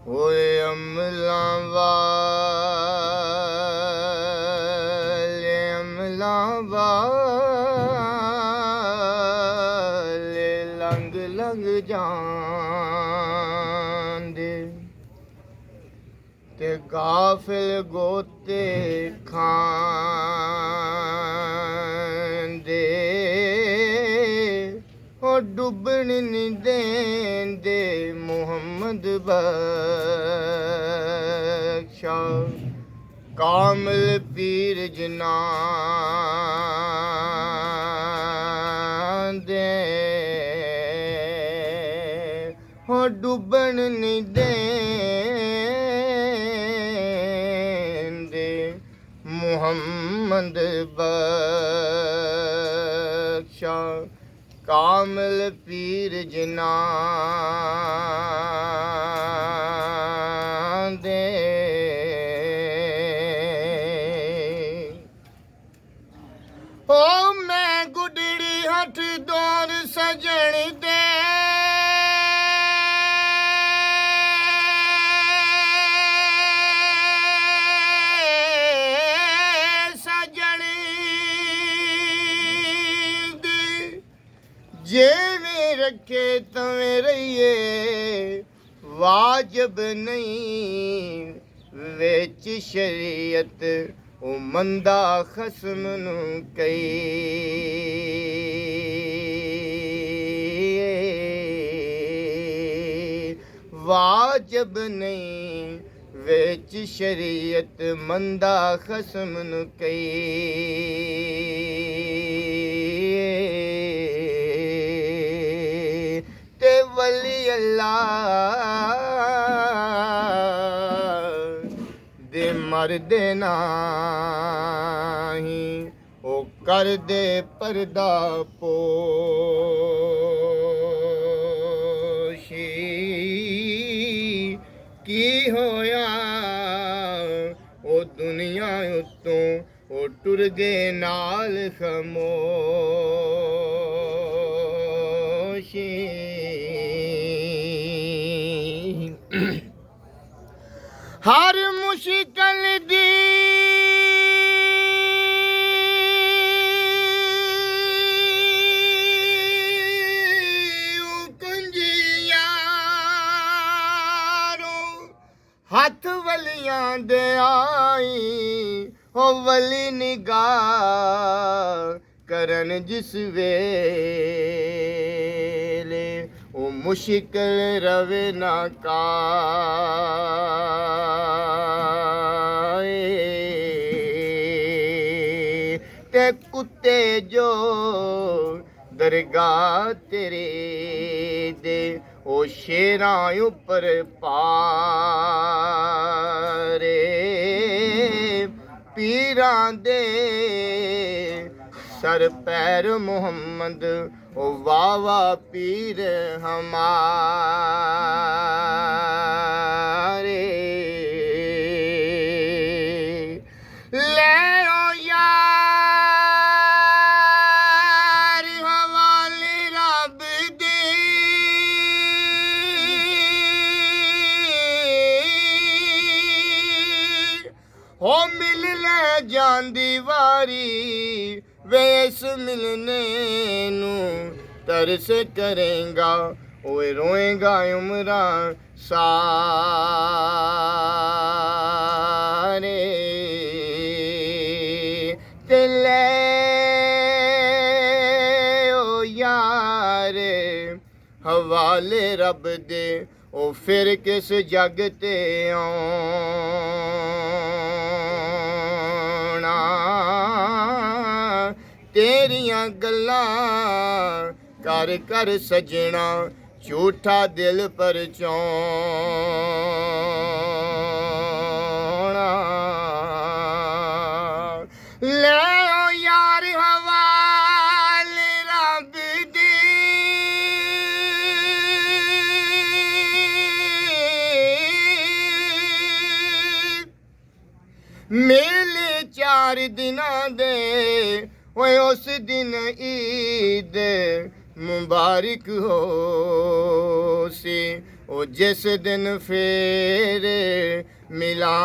ਓਏ ਅਮਲਾਂ ਵਾਲੇ ਲੰਘ ਲੰਘ ਜਾਂਦੇ ਤੇ ਗਾਫਿਲ ਗੋਤੇ ਖਾਂਦੇ ਉਹ ਡੁੱਬਣ ਨਹੀਂ ਦੇਂਦੇ ਮੁਹੰਮਦ ਬਖਸ਼ਾ ਕਾਮਲ ਪੀਰ ਜਨਾਂ ਦੇ ਉਹ ਡੁੱਬਣ ਨਹੀਂ ਦੇਂਦੇ ਮੁਹੰਮਦ ਬਖਸ਼ਾ ਕਾਮਲ ਪੀਰ ਜਨਾਂ ਦੇ ਓ ਮੈਂ ਗੁੱਡੜੀ ਹੱਥ ਦੌਰ ਸਜਣ ਦੇ ਜਿਵੇਂ ਰੱਖੇ ਤਵੇਂ ਰਹੀਏ ਵਾਜਬ ਨਹੀਂ ਵਿੱਚ ਸ਼ਰੀਅਤ ਉਹ ਮੰਦਾ ਖਸਮ ਨੂੰ ਕਹੀ ਵਾਜਬ ਨਹੀਂ ਵਿੱਚ ਸ਼ਰੀਅਤ ਮੰਦਾ ਖਸਮ ਨੂੰ ਕਹੀ ਵਲੀ ਅੱਲਾ ਦੇ ਮਰਦੇ ਨਹੀਂ ਉਹ ਕਰਦੇ ਪਰਦਾ ਪੋਸ਼ੀ ਕੀ ਹੋਇਆ ਉਹ ਦੁਨੀਆ ਉੱਤੋਂ ਉਹ ਟੁਰ ਗਏ ਨਾਲ ਖਾਮੋਸ਼ੀ ਹਰ ਮੁਸ਼ਕਿਲ ਦੀ ਕੁੰਜੀਆਂ ਹੱਥ ਵਲੀਆਂ ਦੇ ਆਈ ਉਹ ਵਲੀ ਨਿਗਾਹ ਕਰਨ ਜਿਸ ਵੇਲੇ ਉਹ ਮੁਸ਼ਕਿਲ ਰਵੇ ਨਾ ਕਾਏ ਤੇ ਕੁੱਤੇ ਜੋ ਦਰਗਾਹ ਤੇਰੇ ਦੇ ਉਹ ਸ਼ੇਰਾਂ ਉੱਪਰ ਪਾਰੇ ਪੀਰਾਂ ਦੇ सर पैर मोहम्मद ओ वावा पीर हमारे ले ओ यार हवाले रब दे हो मिल ले जांदी वारी वेस मिलने नू तरस करेगा ओए रोएगा उम्रा सारे ते ले ओ यार हवाले रब दे ओ फिर किस जग ते आना तेरियां गल्लां कर कर सजना झूठा दिल पर चौना ले ओ यार हवाले रब दी मेले 4 दिनां दे ਓਏ ਉਸ ਦਿਨ ਈਦ ਮੁਬਾਰਕ ਹੋ ਸੀ ਉਹ ਜਿਸ ਦਿਨ ਫੇਰ ਮਿਲਾਂਗੇ